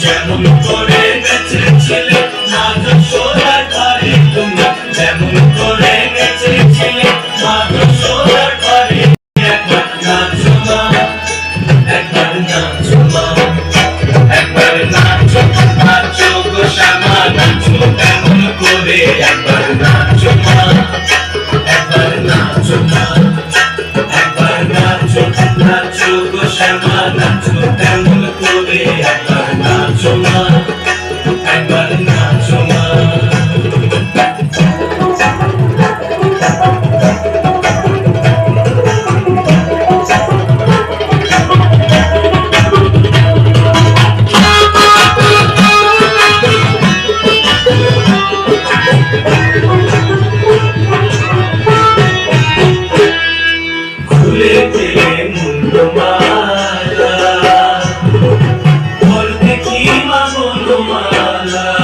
যেমন করে বেঁচেছিলে মাধব সোনার ঘরে তুমি, যেমন করে বেঁচেছিলে মাধব সোনার ঘরে। একবার নাচো মা, একবার নাচো মা, একবার নাচো, নাচো গো শ্যামা নাচো কেমন করে। একবার নাচো মা, একবার নাচো মা, একবার নাচো, নাচো গো শ্যামা নাচো কেমন করে। একবার নাচো মা, একবার নাচো মা। খুলে দিলে মুন্ডমালা, বল দেখি মা মুন্ডমালা।